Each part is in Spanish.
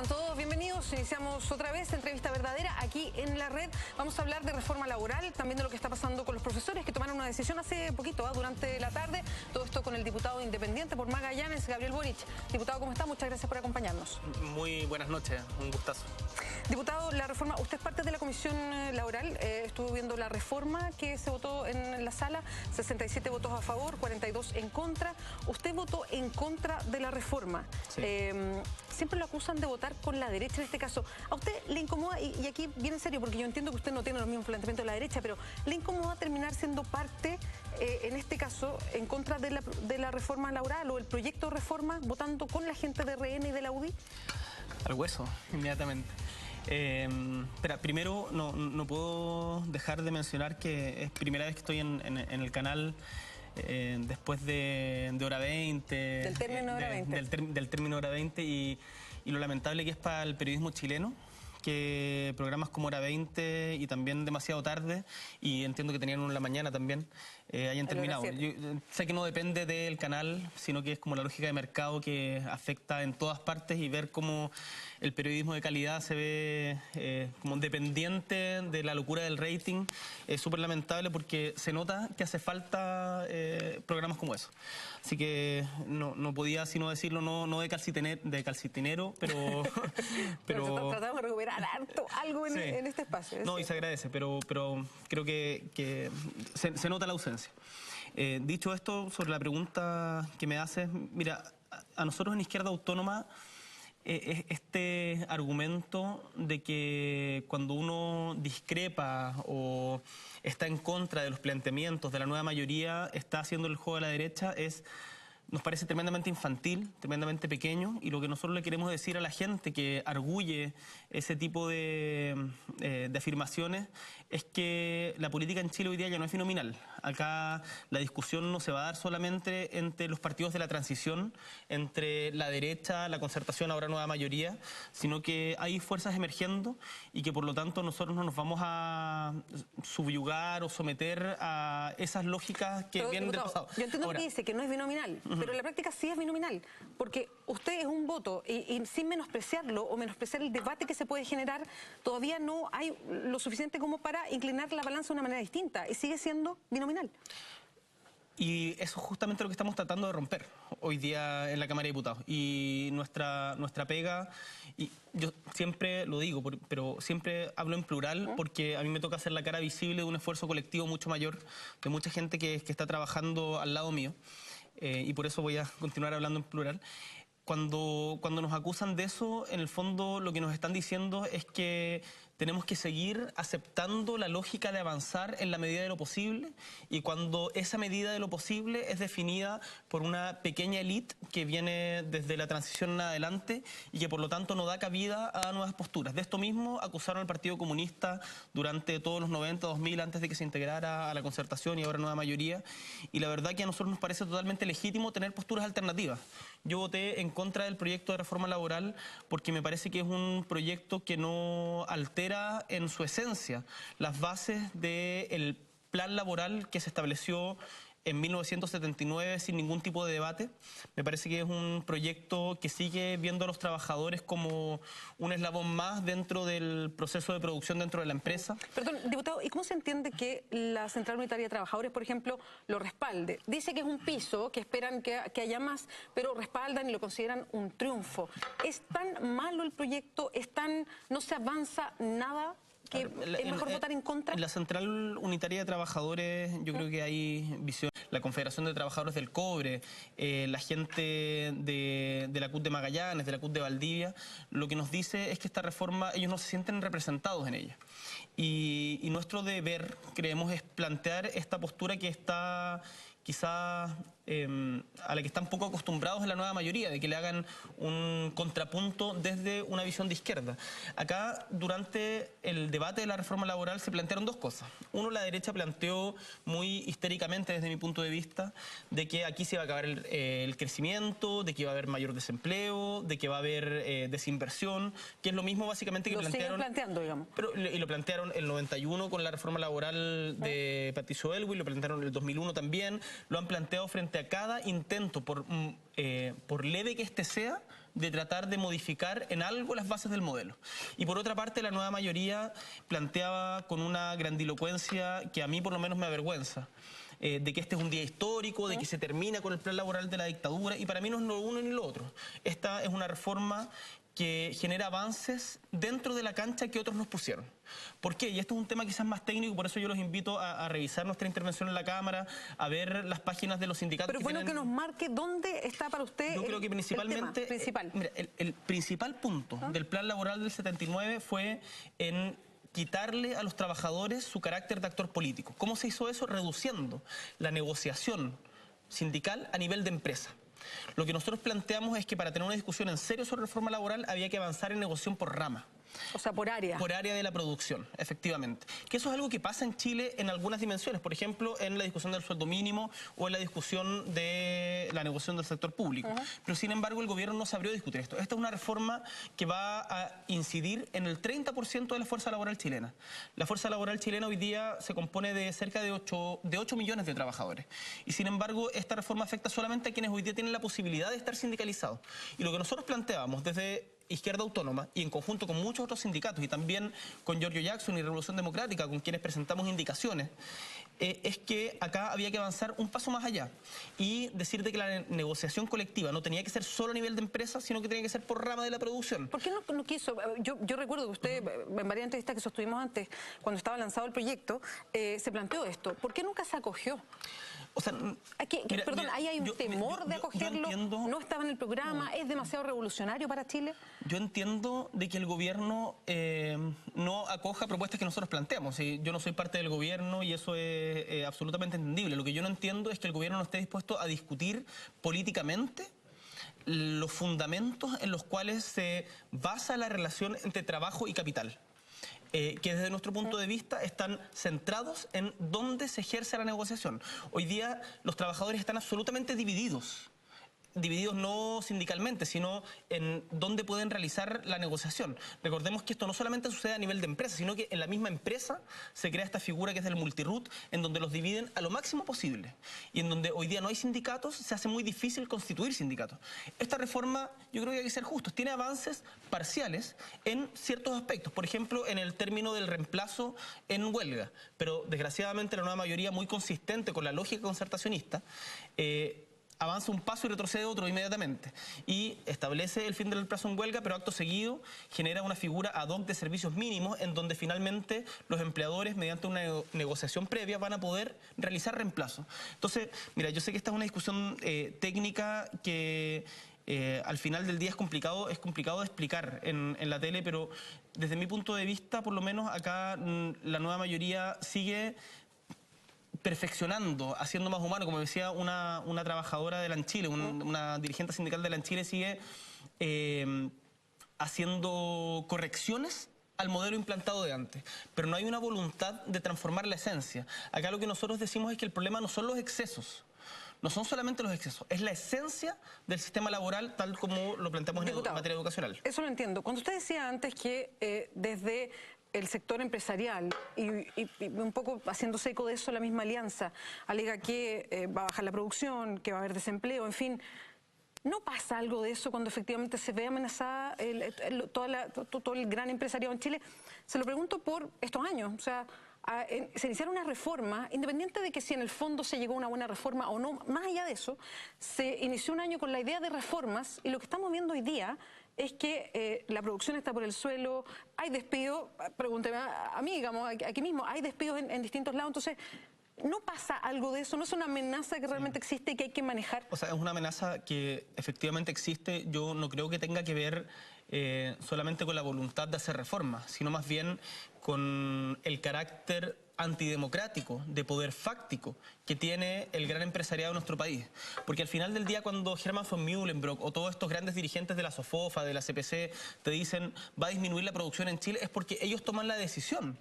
están todos? Bienvenidos. Iniciamos otra vez entrevista verdadera aquí en la red. Vamos a hablar de reforma laboral, también de lo que está pasando con los profesores que tomaron una decisión hace poquito, durante la tarde. Todo esto con el diputado independiente por Magallanes, Gabriel Boric. Diputado, ¿cómo está? Muchas gracias por acompañarnos. Muy buenas noches, un gustazo. Diputado, la reforma, usted es parte de la comisión laboral, estuvo viendo la reforma que se votó en la sala, 67 votos a favor, 42 en contra. Usted votó en contra de la reforma. Sí. Siempre lo acusan de votar con la derecha en este caso. ¿A usted le incomoda, y aquí viene en serio, porque yo entiendo que usted no tiene los mismos planteamientos de la derecha, pero ¿le incomoda terminar siendo parte, en este caso, en contra de la reforma laboral o el proyecto de reforma, votando con la gente de RN y de la UDI? Al hueso, inmediatamente. Pero primero no puedo dejar de mencionar que es primera vez que estoy en el canal después de Hora 20. Del término Hora 20. Del término Hora 20 y lo lamentable que es para el periodismo chileno que programas como Hora 20 y también Demasiado Tarde, y entiendo que tenían uno en la mañana también, hayan terminado. Yo sé que no depende del canal, sino que es como la lógica de mercado que afecta en todas partes, y ver cómo el periodismo de calidad se ve como dependiente de la locura del rating es súper lamentable, porque se nota que hace falta programas como eso. Así que no podía sino decirlo, no de calcitinero, pero tratamos de recuperar algo en, sí, en este espacio. No, y se agradece, pero creo que se nota la ausencia. Dicho esto, sobre la pregunta que me haces, mira, a nosotros en Izquierda Autónoma, este argumento de que cuando uno discrepa o está en contra de los planteamientos de la nueva mayoría, está haciendo el juego de la derecha, nos parece tremendamente infantil, tremendamente pequeño, y lo que nosotros le queremos decir a la gente que arguye ese tipo de afirmaciones es que la política en Chile hoy día ya no es binominal. Acá la discusión no se va a dar solamente entre los partidos de la transición, entre la derecha, la concertación, ahora nueva mayoría, sino que hay fuerzas emergiendo y que por lo tanto nosotros no nos vamos a subyugar o someter a esas lógicas que vienen del pasado. Yo entiendo que dice que no es binominal, pero en la práctica sí es binominal, porque usted es un voto y sin menospreciarlo o menospreciar el debate que se puede generar, todavía no hay lo suficiente como para inclinar la balanza de una manera distinta, y sigue siendo binominal. Y eso es justamente lo que estamos tratando de romper hoy día en la Cámara de Diputados. Y nuestra pega, y yo siempre lo digo, pero siempre hablo en plural, porque a mí me toca hacer la cara visible de un esfuerzo colectivo mucho mayor, de mucha gente que está trabajando al lado mío. Y por eso voy a continuar hablando en plural. Cuando nos acusan de eso, en el fondo lo que nos están diciendo es que tenemos que seguir aceptando la lógica de avanzar en la medida de lo posible, y cuando esa medida de lo posible es definida por una pequeña élite que viene desde la transición en adelante y que por lo tanto no da cabida a nuevas posturas. De esto mismo acusaron al Partido Comunista durante todos los 90, 2000, antes de que se integrara a la concertación y ahora nueva mayoría, y la verdad que a nosotros nos parece totalmente legítimo tener posturas alternativas. Yo voté en contra del proyecto de reforma laboral porque me parece que es un proyecto que no altera en su esencia las bases del plan laboral que se estableció en 1979 sin ningún tipo de debate. Me parece que es un proyecto que sigue viendo a los trabajadores como un eslabón más dentro del proceso de producción dentro de la empresa. Perdón, diputado, ¿y cómo se entiende que la Central Unitaria de Trabajadores, por ejemplo, lo respalde? Dice que es un piso, que esperan que haya más, pero respaldan y lo consideran un triunfo. ¿Es tan malo el proyecto? ¿No se avanza nada? ¿Que es mejor votar en contra? En la Central Unitaria de Trabajadores yo creo que hay visión. La Confederación de Trabajadores del Cobre, la gente de la CUT de Magallanes, de la CUT de Valdivia, lo que nos dice es que esta reforma, ellos no se sienten representados en ella. Y nuestro deber, creemos, es plantear esta postura que está quizás a la que están poco acostumbrados en la nueva mayoría, de que le hagan un contrapunto desde una visión de izquierda. Acá, durante el debate de la reforma laboral, se plantearon dos cosas. Uno, la derecha planteó muy histéricamente, desde mi punto de vista, de que aquí se iba a acabar el crecimiento, de que iba a haber mayor desempleo, de que va a haber desinversión, que es lo mismo básicamente que plantearon... Lo siguen planteando, digamos. Y lo plantearon el 91 con la reforma laboral de Patricio Elwin, lo plantearon el 2001 también, lo han planteado frente a cada intento, por leve que este sea, de tratar de modificar en algo las bases del modelo. Y por otra parte, la nueva mayoría planteaba con una grandilocuencia que a mí por lo menos me avergüenza, de que este es un día histórico, de que se termina con el plan laboral de la dictadura, y para mí no es lo uno ni lo otro. Esta es una reforma que genera avances dentro de la cancha que otros nos pusieron. ¿Por qué? Y esto es un tema quizás más técnico, por eso yo los invito a revisar nuestra intervención en la Cámara, a ver las páginas de los sindicatos. Pero bueno, que nos marque dónde está para usted. Yo creo que principalmente, el tema principal. Mira, el principal punto del plan laboral del 79 fue en quitarle a los trabajadores su carácter de actor político. ¿Cómo se hizo eso? Reduciendo la negociación sindical a nivel de empresa. Lo que nosotros planteamos es que para tener una discusión en serio sobre reforma laboral había que avanzar en negociación por rama. O sea, por área. Por área de la producción, efectivamente. Que eso es algo que pasa en Chile en algunas dimensiones. Por ejemplo, en la discusión del sueldo mínimo o en la discusión de la negociación del sector público. Pero sin embargo, el gobierno no se abrió a discutir esto. Esta es una reforma que va a incidir en el 30% de la fuerza laboral chilena. La fuerza laboral chilena hoy día se compone de cerca de 8 millones de trabajadores. Y sin embargo, esta reforma afecta solamente a quienes hoy día tienen la posibilidad de estar sindicalizados. Y lo que nosotros planteábamos desde Izquierda Autónoma y en conjunto con muchos otros sindicatos y también con Giorgio Jackson y Revolución Democrática, con quienes presentamos indicaciones, es que acá había que avanzar un paso más allá y decir de que la negociación colectiva no tenía que ser solo a nivel de empresa, sino que tenía que ser por rama de la producción. ¿Por qué no quiso? Yo recuerdo que usted, en varias entrevistas que sostuvimos antes, cuando estaba lanzado el proyecto, se planteó esto. ¿Por qué nunca se acogió? O sea, perdón, ahí hay un temor de acogerlo, no estaba en el programa, es demasiado revolucionario para Chile. Yo entiendo de que el gobierno no acoja propuestas que nosotros planteamos. Yo no soy parte del gobierno y eso es absolutamente entendible. Lo que yo no entiendo es que el gobierno no esté dispuesto a discutir políticamente los fundamentos en los cuales se basa la relación entre trabajo y capital. Que desde nuestro punto de vista están centrados en dónde se ejerce la negociación. Hoy día los trabajadores están absolutamente divididos no sindicalmente, sino en dónde pueden realizar la negociación. Recordemos que esto no solamente sucede a nivel de empresa, sino que en la misma empresa se crea esta figura que es del multiroot, en donde los dividen a lo máximo posible. Y en donde hoy día no hay sindicatos, se hace muy difícil constituir sindicatos. Esta reforma, yo creo que hay que ser justos, tiene avances parciales en ciertos aspectos. Por ejemplo, en el término del reemplazo en huelga. Pero desgraciadamente la nueva mayoría, muy consistente con la lógica concertacionista, avanza un paso y retrocede otro inmediatamente. Y establece el fin del plazo en huelga, pero acto seguido genera una figura ad hoc de servicios mínimos en donde finalmente los empleadores, mediante una negociación previa, van a poder realizar reemplazo. Entonces, mira, yo sé que esta es una discusión técnica que al final del día es complicado de explicar en la tele, pero desde mi punto de vista, por lo menos acá la nueva mayoría sigue perfeccionando, haciendo más humano, como decía una trabajadora de Lanchile, una dirigente sindical de Lanchile, sigue haciendo correcciones al modelo implantado de antes, pero no hay una voluntad de transformar la esencia. Acá lo que nosotros decimos es que el problema no son los excesos, no son solamente los excesos, es la esencia del sistema laboral tal como lo planteamos en materia educacional. Eso lo entiendo. Cuando usted decía antes que desde el sector empresarial y un poco haciéndose eco de eso, la misma alianza alega que va a bajar la producción, que va a haber desempleo, en fin. ¿No pasa algo de eso cuando efectivamente se ve amenazada todo el gran empresariado en Chile? Se lo pregunto por estos años. O sea, se iniciaron una reforma, independiente de que si en el fondo se llegó a una buena reforma o no, más allá de eso, se inició un año con la idea de reformas y lo que estamos viendo hoy día es que la producción está por el suelo, hay despidos, pregúnteme a mí, digamos, aquí mismo, hay despidos en distintos lados, entonces, ¿no pasa algo de eso? ¿No es una amenaza que realmente existe y que hay que manejar? O sea, es una amenaza que efectivamente existe, yo no creo que tenga que ver solamente con la voluntad de hacer reformas, sino más bien con el carácter antidemocrático, de poder fáctico que tiene el gran empresariado de nuestro país. Porque al final del día, cuando Herman von Mühlenbrock o todos estos grandes dirigentes de la SOFOFA, de la CPC, te dicen va a disminuir la producción en Chile, es porque ellos toman la decisión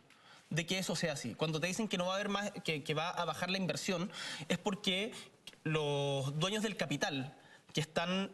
de que eso sea así. Cuando te dicen que no va a haber más, que va a bajar la inversión, es porque los dueños del capital que están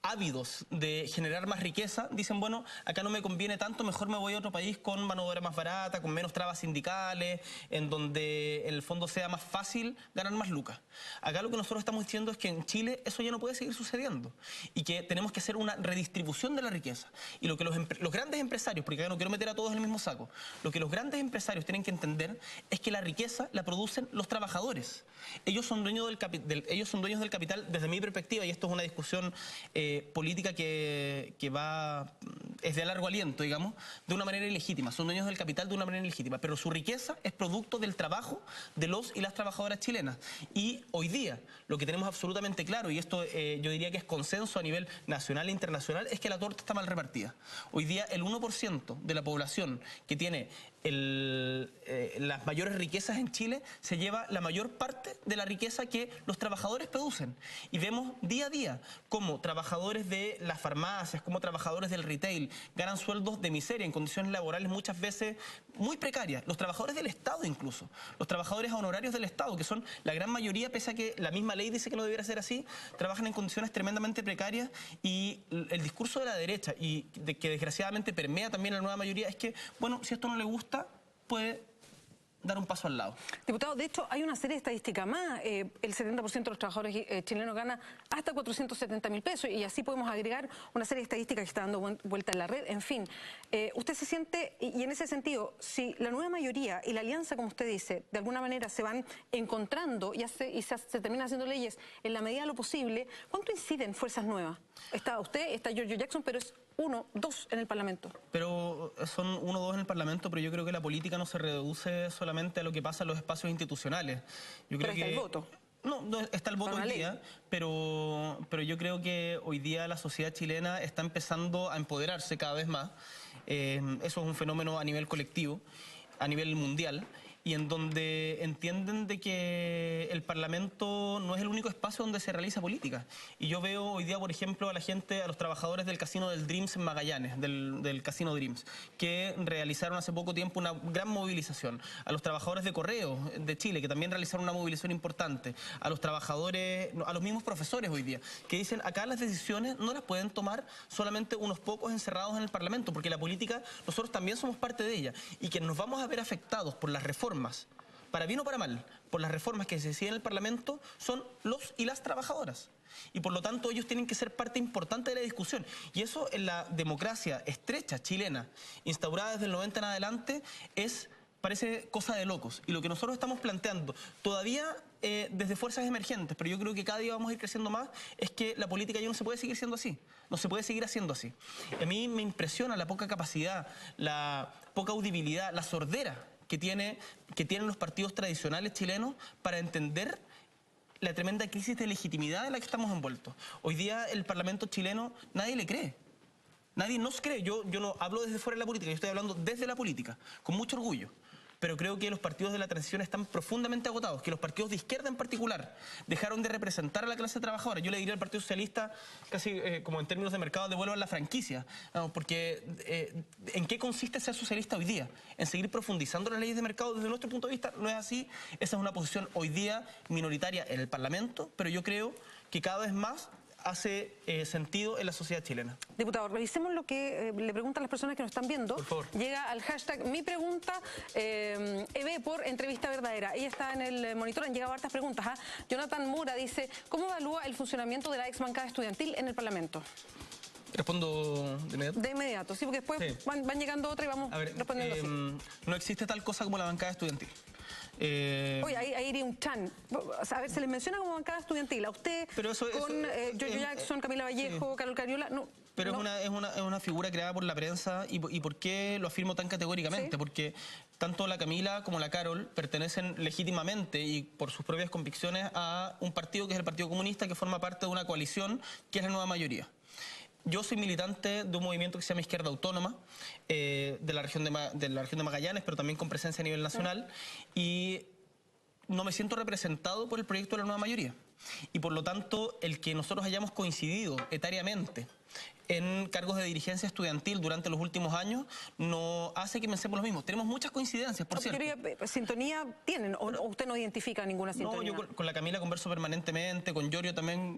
ávidos de generar más riqueza, dicen, bueno, acá no me conviene tanto, mejor me voy a otro país con mano de obra más barata, con menos trabas sindicales, en donde en el fondo sea más fácil ganar más lucas. Acá lo que nosotros estamos diciendo es que en Chile eso ya no puede seguir sucediendo y que tenemos que hacer una redistribución de la riqueza. Y lo que los grandes empresarios, porque acá no quiero meter a todos en el mismo saco, lo que los grandes empresarios tienen que entender es que la riqueza la producen los trabajadores. Ellos son dueños del capital desde mi perspectiva, y esto es una discusión política que es de largo aliento, digamos, de una manera ilegítima. Son dueños del capital de una manera ilegítima, pero su riqueza es producto del trabajo de los y las trabajadoras chilenas. Y hoy día lo que tenemos absolutamente claro, y esto yo diría que es consenso a nivel nacional e internacional, es que la torta está mal repartida. Hoy día el 1% de la población que tiene las mayores riquezas en Chile se lleva la mayor parte de la riqueza que los trabajadores producen. Y vemos día a día cómo trabajadores de las farmacias, como trabajadores del retail, ganan sueldos de miseria en condiciones laborales muchas veces muy precarias. Los trabajadores del Estado incluso, los trabajadores honorarios del Estado, que son la gran mayoría, pese a que la misma ley dice que no debiera ser así, trabajan en condiciones tremendamente precarias, y el discurso de la derecha, y que desgraciadamente permea también a la nueva mayoría, es que, bueno, si esto no le gusta, puede dar un paso al lado. Diputado, de hecho, hay una serie de estadísticas más. El 70% de los trabajadores chilenos gana hasta 470.000 pesos, y así podemos agregar una serie de estadísticas que está dando vuelta en la red. En fin, usted se siente, y en ese sentido, si la nueva mayoría y la alianza, como usted dice, de alguna manera se van encontrando y se terminan haciendo leyes en la medida de lo posible, ¿cuánto inciden fuerzas nuevas? Está usted, está Giorgio Jackson, pero es 1, 2 en el Parlamento. Pero son 1 o 2 en el Parlamento, pero yo creo que la política no se reduce solamente a lo que pasa en los espacios institucionales. Yo creo pero está el voto. No, está el voto hoy día, pero yo creo que hoy día la sociedad chilena está empezando a empoderarse cada vez más. Eso es un fenómeno a nivel colectivo, a nivel mundial, y en donde entienden de que el Parlamento no es el único espacio donde se realiza política. Y yo veo hoy día, por ejemplo, a la gente, a los trabajadores del casino del Dreams en Magallanes, del casino Dreams, que realizaron hace poco tiempo una gran movilización. A los trabajadores de Correo de Chile, que también realizaron una movilización importante. A los trabajadores, a los mismos profesores hoy día, que dicen, acá las decisiones no las pueden tomar solamente unos pocos encerrados en el Parlamento, porque la política, nosotros también somos parte de ella, y que nos vamos a ver afectados por las reformas, para bien o para mal, por las reformas que se deciden en el Parlamento, son los y las trabajadoras. Y por lo tanto ellos tienen que ser parte importante de la discusión. Y eso en la democracia estrecha chilena, instaurada desde el 90 en adelante, parece cosa de locos. Y lo que nosotros estamos planteando, todavía desde fuerzas emergentes, pero yo creo que cada día vamos a ir creciendo más, es que la política ya no se puede seguir siendo así. No se puede seguir haciendo así. A mí me impresiona la poca capacidad, la poca audibilidad, la sordera que tienen los partidos tradicionales chilenos para entender la tremenda crisis de legitimidad en la que estamos envueltos. Hoy día el Parlamento chileno, nadie le cree. Nadie nos cree. Yo no hablo desde fuera de la política, yo estoy hablando desde la política, con mucho orgullo. Pero creo que los partidos de la transición están profundamente agotados, que los partidos de izquierda en particular dejaron de representar a la clase trabajadora. Yo le diría al Partido Socialista, casi como en términos de mercado, devuelvan la franquicia, ¿no? Porque ¿en qué consiste ser socialista hoy día? En seguir profundizando las leyes de mercado. Desde nuestro punto de vista no es así. Esa es una posición hoy día minoritaria en el Parlamento, pero yo creo que cada vez más hace sentido en la sociedad chilena. Diputado, revisemos lo que le preguntan las personas que nos están viendo. Por favor. Llega al hashtag mi pregunta, EB por entrevista verdadera. Ella está en el monitor, han llegado hartas preguntas. Jonathan Mura dice, ¿cómo evalúa el funcionamiento de la ex bancada estudiantil en el Parlamento? ¿Respondo de inmediato? De inmediato, sí, porque después Sí. van llegando otra y vamos respondiendo así. No existe tal cosa como la bancada estudiantil. Oye, ahí iría un chan. A ver, se les menciona como bancada estudiantil. A usted, pero con Giorgio Jackson, Camila Vallejo, sí. Carol Cariola, no. Pero no. es una figura creada por la prensa. ¿Y por qué lo afirmo tan categóricamente? ¿Sí? Porque tanto la Camila como la Carol pertenecen legítimamente y por sus propias convicciones a un partido que es el Partido Comunista, que forma parte de una coalición que es la nueva mayoría. Yo soy militante de un movimiento que se llama Izquierda Autónoma, de la región de Magallanes, pero también con presencia a nivel nacional, y no me siento representado por el proyecto de la nueva mayoría. Y por lo tanto, el que nosotros hayamos coincidido etariamente en cargos de dirigencia estudiantil durante los últimos años no hace que pensemos lo mismo. Tenemos muchas coincidencias, por cierto. ¿Sintonía tienen o usted no identifica ninguna sintonía? No, yo con la Camila converso permanentemente, con Yorio también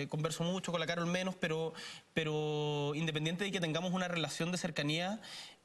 converso mucho, con la Carol menos, pero independiente de que tengamos una relación de cercanía,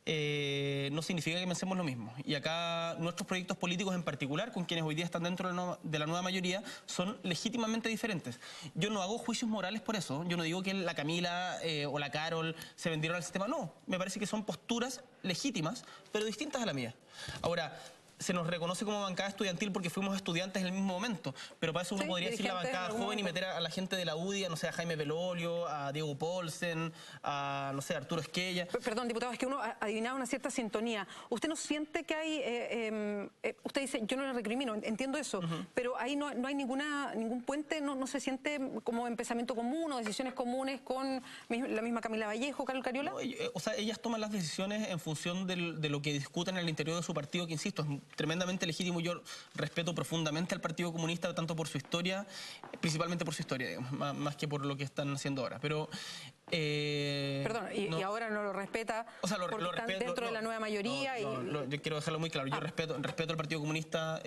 no significa que pensemos lo mismo. Y acá nuestros proyectos políticos en particular, con quienes hoy día están dentro de la nueva mayoría, son legítimamente diferentes. Yo no hago juicios morales por eso. Yo no digo que la Camila o la Carol se vendieron al sistema. No, me parece que son posturas legítimas, pero distintas a la mía. Ahora, se nos reconoce como bancada estudiantil porque fuimos estudiantes en el mismo momento, pero para eso uno podría decir la bancada joven y meter a la gente de la UDI, no sé, a Jaime Belolio, a Diego Paulsen, a, no sé, a Arturo Esquella. Perdón, diputado, es que uno adivinaba una cierta sintonía. ¿Usted no siente que hay, usted dice, yo no le recrimino, entiendo eso, pero ahí no hay ningún puente, no se siente como en pensamiento común o decisiones comunes con la misma Camila Vallejo, Carol Cariola? No, o sea, ellas toman las decisiones en función de lo que discuten en el interior de su partido, que insisto, es tremendamente legítimo. Yo respeto profundamente al Partido Comunista, tanto por su historia, principalmente por su historia, digamos, más que por lo que están haciendo ahora. Pero perdón, y ahora no lo respeta, o sea, porque están dentro de la nueva mayoría. Yo quiero dejarlo muy claro. Yo respeto al Partido Comunista,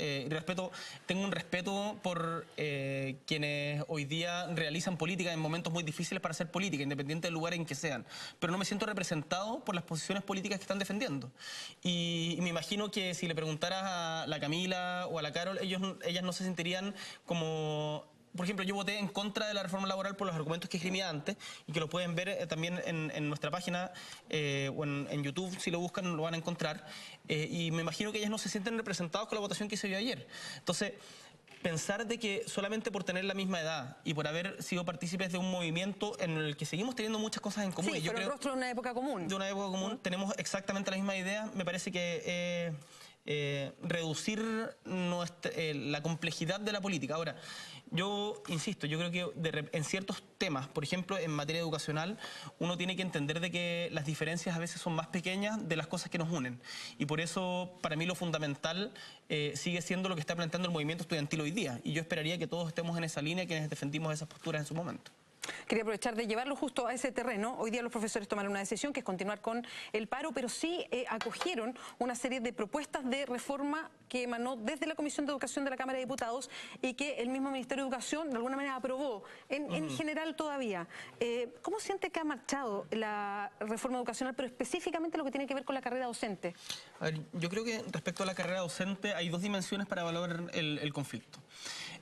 tengo un respeto por quienes hoy día realizan política en momentos muy difíciles para hacer política, independiente del lugar en que sean. Pero no me siento representado por las posiciones políticas que están defendiendo. Y me imagino que si le preguntaras a la Camila o a la Carol, ellas no se sentirían como... Por ejemplo, yo voté en contra de la reforma laboral por los argumentos que escribía antes y que lo pueden ver también en nuestra página o en YouTube, si lo buscan lo van a encontrar. Y me imagino que ellas no se sienten representados con la votación que se vio ayer. Entonces, pensar de que solamente por tener la misma edad y por haber sido partícipes de un movimiento en el que seguimos teniendo muchas cosas en común. Sí, pero el rostro de una época común. De una época común, tenemos exactamente la misma idea. Me parece que... reducir la complejidad de la política. Ahora, yo insisto, yo creo que en ciertos temas, por ejemplo, en materia educacional, uno tiene que entender de que las diferencias a veces son más pequeñas de las cosas que nos unen. Y por eso, para mí, lo fundamental sigue siendo lo que está planteando el movimiento estudiantil hoy día. Y yo esperaría que todos estemos en esa línea, quienes defendimos esas posturas en su momento. Quería aprovechar de llevarlo justo a ese terreno. Hoy día los profesores tomaron una decisión que es continuar con el paro, pero sí acogieron una serie de propuestas de reforma que emanó desde la Comisión de Educación de la Cámara de Diputados y que el mismo Ministerio de Educación de alguna manera aprobó, en general todavía. ¿Cómo siente que ha marchado la reforma educacional, pero específicamente lo que tiene que ver con la carrera docente? A ver, yo creo que respecto a la carrera docente hay dos dimensiones para evaluar el conflicto.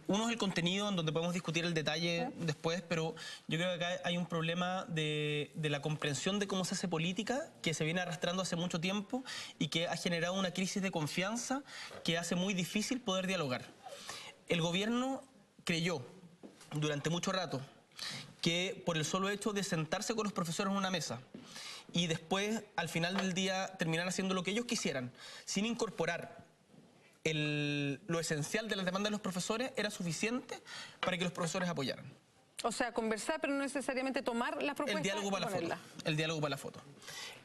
Uno es el contenido, en donde podemos discutir el detalle después, pero yo creo que acá hay un problema de la comprensión de cómo se hace política, que se viene arrastrando hace mucho tiempo y que ha generado una crisis de confianza que hace muy difícil poder dialogar. El gobierno creyó durante mucho rato que por el solo hecho de sentarse con los profesores en una mesa y después, al final del día, terminar haciendo lo que ellos quisieran, sin incorporar lo esencial de la demanda de los profesores, era suficiente para que los profesores apoyaran. O sea, conversar, pero no necesariamente tomar las propuestas. El diálogo para la foto. El diálogo para la foto.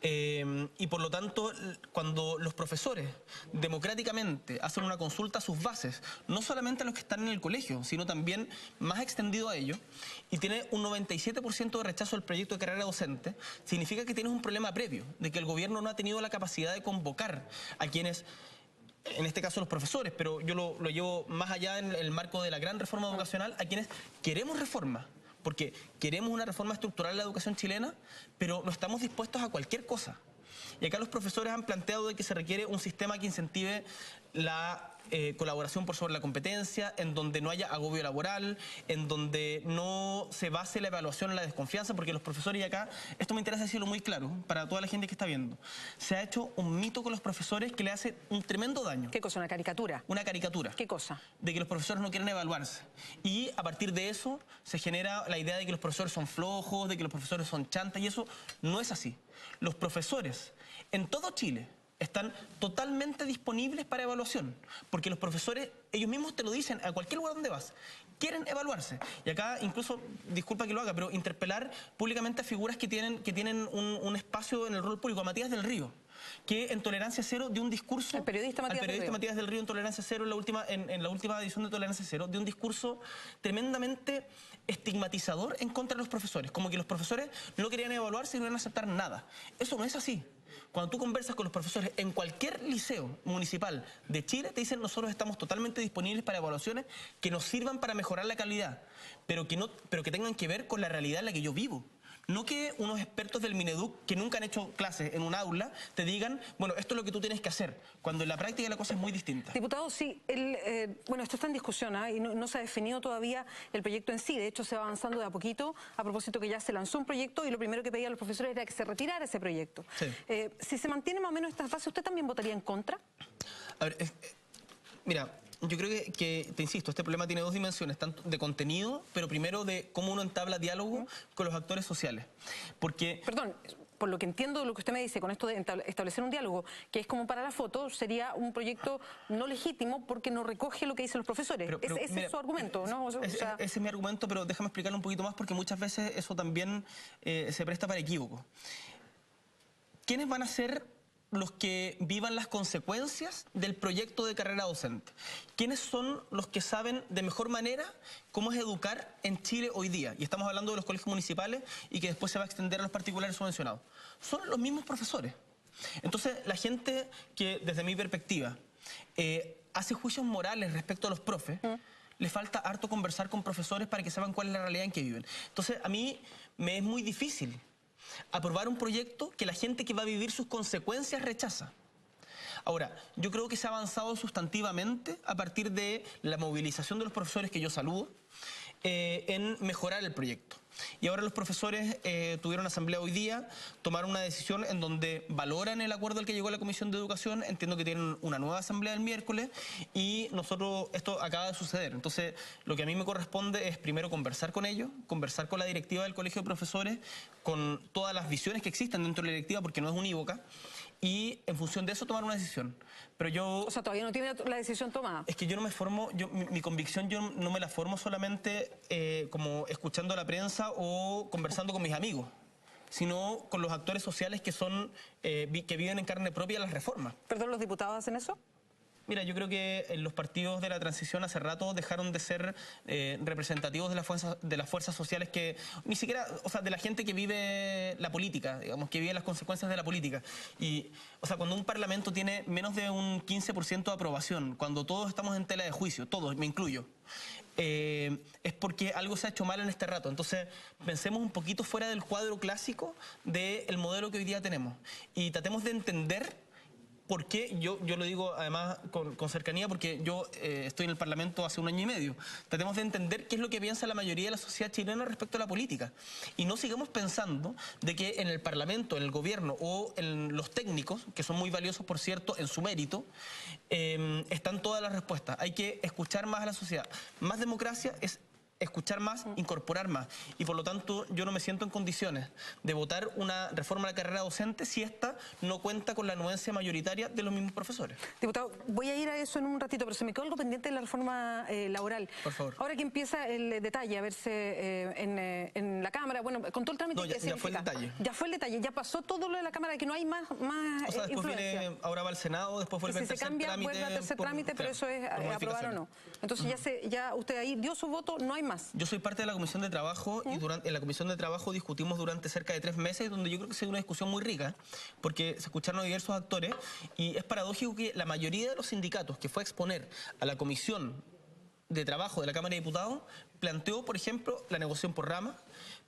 Y por lo tanto, cuando los profesores democráticamente hacen una consulta a sus bases, no solamente a los que están en el colegio, sino también más extendido a ellos, y tiene un 97% de rechazo al proyecto de carrera docente, significa que tienes un problema previo, de que el gobierno no ha tenido la capacidad de convocar a quienes... en este caso los profesores, pero yo lo llevo más allá en el marco de la gran reforma educacional, a quienes queremos reforma, porque queremos una reforma estructural de la educación chilena, pero no estamos dispuestos a cualquier cosa. Y acá los profesores han planteado de que se requiere un sistema que incentive la colaboración por sobre la competencia, en donde no haya agobio laboral, en donde no se base la evaluación en la desconfianza, porque los profesores, y acá, esto me interesa decirlo muy claro, para toda la gente que está viendo, se ha hecho un mito con los profesores que le hace un tremendo daño. ¿Qué cosa? ¿Una caricatura? Una caricatura. ¿Qué cosa? De que los profesores no quieren evaluarse. Y a partir de eso se genera la idea de que los profesores son flojos, de que los profesores son chantas, y eso no es así. Los profesores en todo Chile están totalmente disponibles para evaluación, porque los profesores, ellos mismos te lo dicen a cualquier lugar donde vas, quieren evaluarse. Y acá, incluso, disculpa que lo haga, pero interpelar públicamente a figuras que tienen un espacio en el rol público, a Matías del Río. que en Tolerancia Cero dio un discurso... El periodista Matías del Río en Tolerancia Cero, en la última edición de Tolerancia Cero, dio un discurso tremendamente estigmatizador en contra de los profesores, como que los profesores no querían evaluarse y no iban a aceptar nada. Eso no es así. Cuando tú conversas con los profesores en cualquier liceo municipal de Chile, te dicen: nosotros estamos totalmente disponibles para evaluaciones que nos sirvan para mejorar la calidad, pero que tengan que ver con la realidad en la que yo vivo. No que unos expertos del Mineduc que nunca han hecho clases en un aula te digan: bueno, esto es lo que tú tienes que hacer, cuando en la práctica la cosa es muy distinta. Diputado, sí, bueno, esto está en discusión, ¿eh? Y no se ha definido todavía el proyecto en sí. De hecho, se va avanzando de a poquito, a propósito que ya se lanzó un proyecto y lo primero que pedían los profesores era que se retirara ese proyecto. Sí. Si se mantiene más o menos estas bases, ¿usted también votaría en contra? A ver, mira... Yo creo que, te insisto, este problema tiene dos dimensiones, tanto de contenido, pero primero de cómo uno entabla diálogo con los actores sociales. Porque... Perdón, por lo que entiendo, lo que usted me dice con esto de establecer un diálogo, que es como para la foto, sería un proyecto no legítimo porque no recoge lo que dicen los profesores. Ese mira, es su argumento, ¿no? Ese es mi argumento, pero déjame explicarlo un poquito más porque muchas veces eso también se presta para equívoco. ¿Quiénes van a ser los que vivan las consecuencias del proyecto de carrera docente? ¿Quiénes son los que saben de mejor manera cómo es educar en Chile hoy día? Y estamos hablando de los colegios municipales y que después se va a extender a los particulares subvencionados. Son los mismos profesores. Entonces, la gente que, desde mi perspectiva, hace juicios morales respecto a los profes, le falta harto conversar con profesores para que sepan cuál es la realidad en que viven. Entonces, a mí me es muy difícil aprobar un proyecto que la gente que va a vivir sus consecuencias rechaza. Ahora, yo creo que se ha avanzado sustantivamente a partir de la movilización de los profesores, que yo saludo, en mejorar el proyecto. Y ahora los profesores tuvieron asamblea hoy día, tomaron una decisión en donde valoran el acuerdo al que llegó la Comisión de Educación. Entiendo que tienen una nueva asamblea el miércoles y esto acaba de suceder. Entonces, lo que a mí me corresponde es primero conversar con ellos, conversar con la directiva del Colegio de Profesores, con todas las visiones que existen dentro de la directiva, porque no es unívoca, y en función de eso tomar una decisión. Pero yo... O sea, todavía no tiene la decisión tomada. Es que yo no me formo, mi convicción yo no me la formo solamente como escuchando a la prensa o conversando con mis amigos, sino con los actores sociales que viven en carne propia las reformas. ¿Perdón, los diputados hacen eso? Mira, yo creo que los partidos de la transición hace rato dejaron de ser representativos de las fuerzas sociales que, ni siquiera, o sea, de la gente que vive la política, digamos, que vive las consecuencias de la política. Y, o sea, cuando un parlamento tiene menos de un 15% de aprobación, cuando todos estamos en tela de juicio, todos, me incluyo, es porque algo se ha hecho mal en este rato. Entonces, pensemos un poquito fuera del cuadro clásico del modelo que hoy día tenemos y tratemos de entender. ¿Por qué? Yo lo digo además con cercanía porque yo estoy en el Parlamento hace 1 año y medio. Tratemos de entender qué es lo que piensa la mayoría de la sociedad chilena respecto a la política. Y no sigamos pensando de que en el Parlamento, en el gobierno o en los técnicos, que son muy valiosos, por cierto, en su mérito, están todas las respuestas. Hay que escuchar más a la sociedad. Más democracia es escuchar más, incorporar más. Y por lo tanto, yo no me siento en condiciones de votar una reforma de la carrera docente si esta no cuenta con la anuencia mayoritaria de los mismos profesores. Diputado, voy a ir a eso en un ratito, pero se me quedó algo pendiente de la reforma laboral. Por favor. Ahora que empieza el detalle a verse en la Cámara, bueno, con todo el trámite... No, ya fue el detalle. Ya fue el detalle, ya pasó todo lo de la Cámara, que no hay más o sea, después influencia. ahora va al Senado, después vuelve al tercer trámite. Vuelve al tercer trámite, pero eso es aprobar o no. Entonces ya usted ahí dio su voto, no hay más. Yo soy parte de la Comisión de Trabajo y en la Comisión de Trabajo discutimos durante cerca de 3 meses, donde yo creo que se dio una discusión muy rica, porque se escucharon a diversos actores y es paradójico que la mayoría de los sindicatos que fue a exponer a la Comisión de Trabajo de la Cámara de Diputados planteó, por ejemplo, la negociación por rama,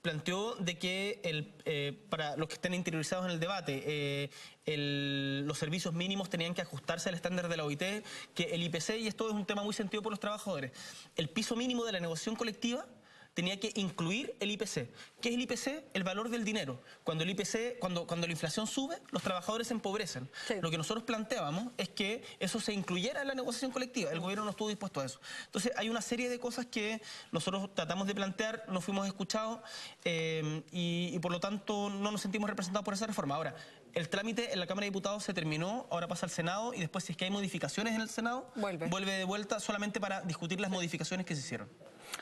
planteó de que para los que estén interiorizados en el debate, los servicios mínimos tenían que ajustarse al estándar de la OIT, que el IPC, y esto es un tema muy sentido por los trabajadores, el piso mínimo de la negociación colectiva tenía que incluir el IPC. ¿Qué es el IPC? El valor del dinero. Cuando el IPC, cuando la inflación sube, los trabajadores se empobrecen. Sí. Lo que nosotros planteábamos es que eso se incluyera en la negociación colectiva. El gobierno no estuvo dispuesto a eso. Entonces, hay una serie de cosas que nosotros tratamos de plantear, no fuimos escuchados y por lo tanto no nos sentimos representados por esa reforma. Ahora, el trámite en la Cámara de Diputados se terminó, ahora pasa al Senado y después, si es que hay modificaciones en el Senado, vuelve de vuelta solamente para discutir las modificaciones que se hicieron.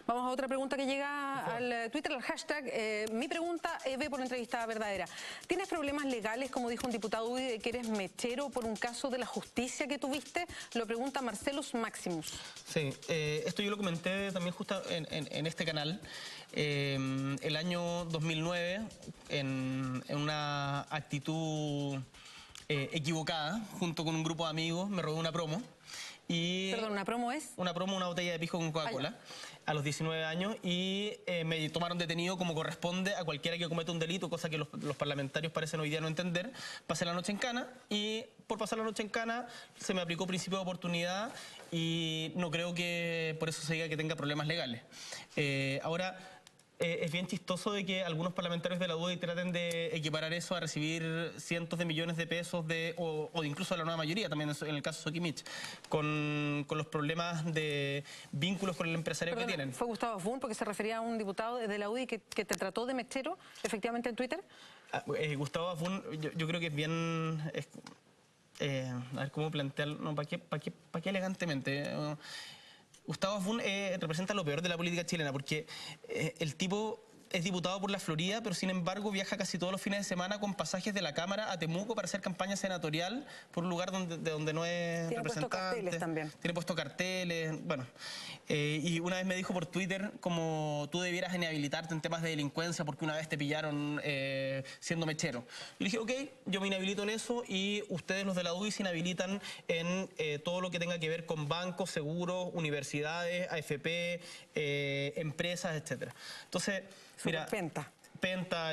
Vamos a otra pregunta que llega al Twitter, al hashtag. Mi pregunta, EB por entrevista verdadera. ¿Tienes problemas legales, como dijo un diputado UDI, de que eres mechero por un caso de la justicia que tuviste? Lo pregunta Marcelus Maximus. Sí, esto yo lo comenté también justo en este canal. El año 2009, en una actitud equivocada, junto con un grupo de amigos, me robé una promo. Perdón, ¿una promo es? Una promo, una botella de pisco con Coca-Cola, a los 19 años, y me tomaron detenido como corresponde a cualquiera que cometa un delito, cosa que los parlamentarios parecen hoy día no entender. Pasé la noche en cana, y por pasar la noche en cana se me aplicó principio de oportunidad, y no creo que por eso se diga que tenga problemas legales. Ahora, es bien chistoso de que algunos parlamentarios de la UDI traten de equiparar eso a recibir cientos de millones de pesos o incluso de la nueva mayoría, también en el caso Sokimich, con los problemas de vínculos con el empresario que tienen. ¿Fue Gustavo Afún porque se refería a un diputado de la UDI que te trató de mechero, efectivamente, en Twitter? Gustavo Afún, yo creo que es bien... a ver cómo plantearlo, no, ¿para qué elegantemente? Gustavo Afún representa lo peor de la política chilena, porque el tipo es diputado por la Florida, pero sin embargo viaja casi todos los fines de semana con pasajes de la Cámara a Temuco para hacer campaña senatorial por un lugar de donde no es representante. Tiene puesto carteles también. Tiene puesto carteles, bueno. Y una vez me dijo por Twitter como tú debieras inhabilitarte en temas de delincuencia porque una vez te pillaron siendo mechero. Y le dije, ok, yo me inhabilito en eso y ustedes los de la UDI se inhabilitan en todo lo que tenga que ver con bancos, seguros, universidades, AFP, empresas, etcétera. Entonces... Mira, Penta,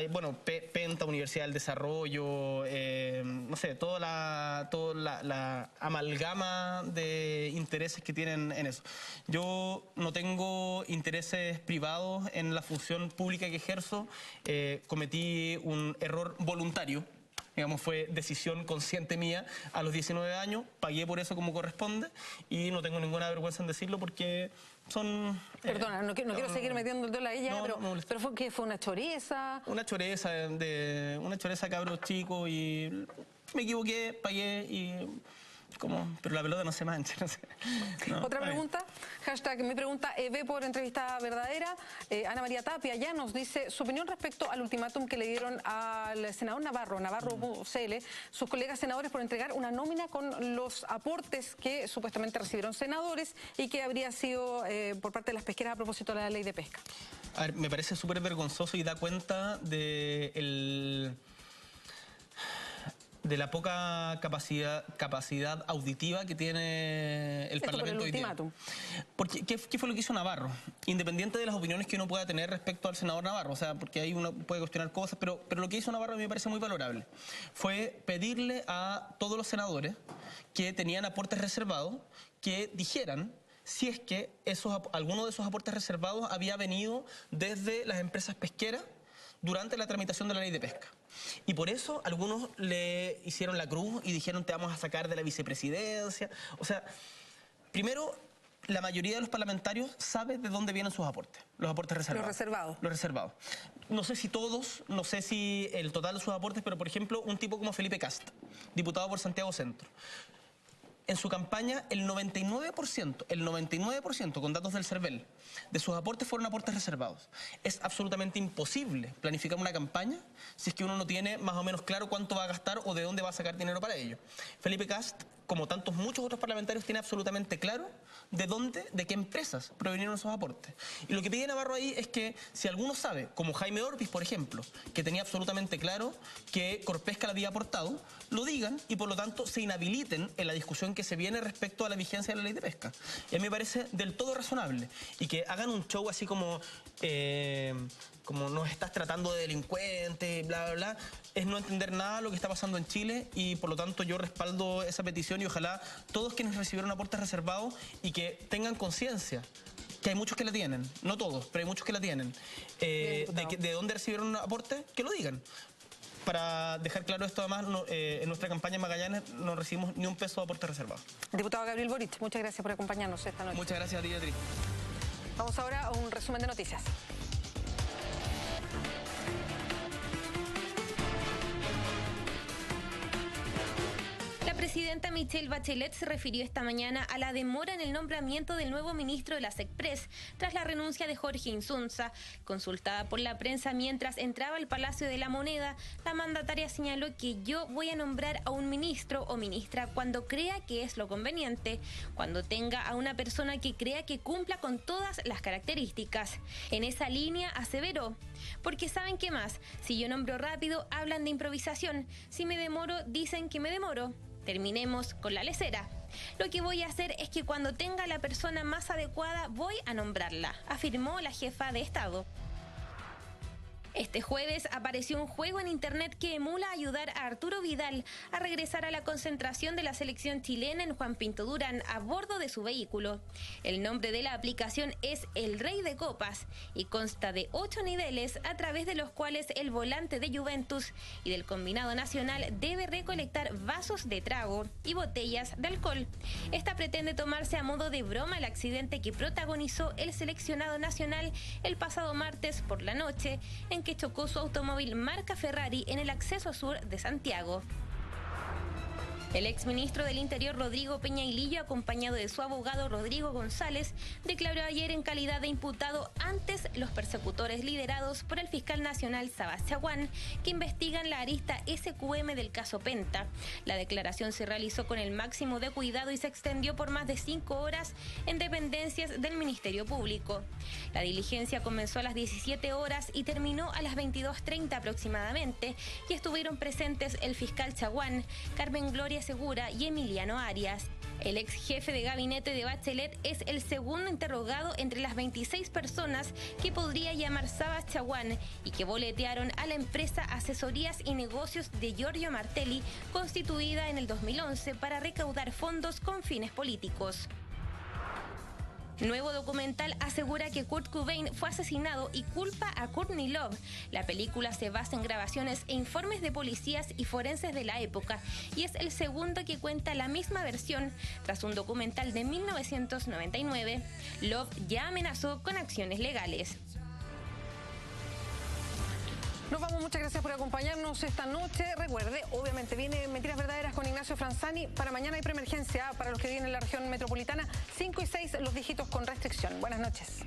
bueno, Penta, Universidad del Desarrollo, no sé, toda la amalgama de intereses que tienen en eso. Yo no tengo intereses privados en la función pública que ejerzo, cometí un error voluntario. Digamos, fue decisión consciente mía a los 19 años, pagué por eso como corresponde y no tengo ninguna vergüenza en decirlo porque son... Perdona, no quiero seguir metiendo el dedo a ella, pero ¿fue una choreza? Una choreza cabros chicos y me equivoqué, pagué y... pero la pelota no se mancha, no sé. No, otra pregunta, hashtag mi pregunta, EB por entrevista verdadera. Ana María Tapia ya nos dice su opinión respecto al ultimátum que le dieron al senador Navarro.cl, sus colegas senadores por entregar una nómina con los aportes que supuestamente recibieron senadores y que habría sido por parte de las pesqueras a propósito de la ley de pesca. A ver, me parece súper vergonzoso y da cuenta de la poca capacidad auditiva que tiene el Parlamento hoy día. Porque, ¿qué fue lo que hizo Navarro? Independiente de las opiniones que uno pueda tener respecto al senador Navarro, o sea, porque ahí uno puede cuestionar cosas, pero lo que hizo Navarro a mí me parece muy valorable. Fue pedirle a todos los senadores que tenían aportes reservados que dijeran si es que alguno de esos aportes reservados había venido desde las empresas pesqueras durante la tramitación de la ley de pesca. Y por eso algunos le hicieron la cruz y dijeron te vamos a sacar de la vicepresidencia. O sea, primero, la mayoría de los parlamentarios sabe de dónde vienen sus aportes, los aportes reservados. Los reservados. No sé si todos, no sé si el total de sus aportes, pero por ejemplo, un tipo como Felipe Kast, diputado por Santiago Centro. En su campaña, el 99%, con datos del CERVEL, de sus aportes fueron aportes reservados. Es absolutamente imposible planificar una campaña si es que uno no tiene más o menos claro cuánto va a gastar o de dónde va a sacar dinero para ello. Felipe Kast, como muchos otros parlamentarios, tiene absolutamente claro de qué empresas provinieron esos aportes. Y lo que pide Navarro ahí es que si alguno sabe, como Jaime Orpiz, por ejemplo, que tenía absolutamente claro que Corpesca le había aportado, lo digan y por lo tanto se inhabiliten en la discusión que se viene respecto a la vigencia de la ley de pesca. Y a mí me parece del todo razonable. Y que hagan un show así como nos estás tratando de delincuentes, bla, bla, bla, es no entender nada de lo que está pasando en Chile y por lo tanto yo respaldo esa petición y ojalá todos quienes recibieron aportes reservados y que tengan conciencia, que hay muchos que la tienen, no todos, pero hay muchos que la tienen, de dónde recibieron un aporte, que lo digan. Para dejar claro esto, además, en nuestra campaña en Magallanes no recibimos ni un peso de aporte reservado. Diputado Gabriel Boric, muchas gracias por acompañarnos esta noche. Muchas gracias a ti, Beatriz. Vamos ahora a un resumen de noticias. La presidenta Michelle Bachelet se refirió esta mañana a la demora en el nombramiento del nuevo ministro de la SECPRES tras la renuncia de Jorge Insunza. Consultada por la prensa mientras entraba al Palacio de la Moneda, la mandataria señaló que yo voy a nombrar a un ministro o ministra cuando crea que es lo conveniente, cuando tenga a una persona que crea que cumpla con todas las características. En esa línea aseveró, porque ¿saben qué más? Si yo nombro rápido, hablan de improvisación. Si me demoro, dicen que me demoro. Terminemos con la lesera. Lo que voy a hacer es que cuando tenga la persona más adecuada voy a nombrarla, afirmó la jefa de Estado. Este jueves apareció un juego en internet que emula ayudar a Arturo Vidal a regresar a la concentración de la selección chilena en Juan Pinto Durán a bordo de su vehículo. El nombre de la aplicación es El Rey de Copas y consta de 8 niveles a través de los cuales el volante de Juventus y del combinado nacional debe recolectar vasos de trago y botellas de alcohol. Esta pretende tomarse a modo de broma el accidente que protagonizó el seleccionado nacional el pasado martes por la noche, en que chocó su automóvil marca Ferrari en el acceso sur de Santiago. El exministro del Interior, Rodrigo Peña Hilillo, acompañado de su abogado Rodrigo González, declaró ayer en calidad de imputado antes los persecutores liderados por el fiscal nacional Sabas Chaguán, que investigan la arista SQM del caso Penta. La declaración se realizó con el máximo de cuidado y se extendió por más de 5 horas en dependencias del Ministerio Público. La diligencia comenzó a las 17 horas y terminó a las 22:30 aproximadamente, y estuvieron presentes el fiscal Chaguán, Carmen Gloria Segura y Emiliano Arias. El ex jefe de gabinete de Bachelet es el segundo interrogado entre las 26 personas que podría llamar Sabas Chaguán y que boletearon a la empresa Asesorías y Negocios de Giorgio Martelli, constituida en el 2011 para recaudar fondos con fines políticos. Nuevo documental asegura que Kurt Cobain fue asesinado y culpa a Courtney Love. La película se basa en grabaciones e informes de policías y forenses de la época y es el segundo que cuenta la misma versión tras un documental de 1999. Love ya amenazó con acciones legales. Nos vamos, muchas gracias por acompañarnos esta noche. Recuerde, obviamente viene Mentiras Verdaderas con Ignacio Franzani. Para mañana hay preemergencia para los que viven en la región metropolitana. 5 y 6 los dígitos con restricción. Buenas noches.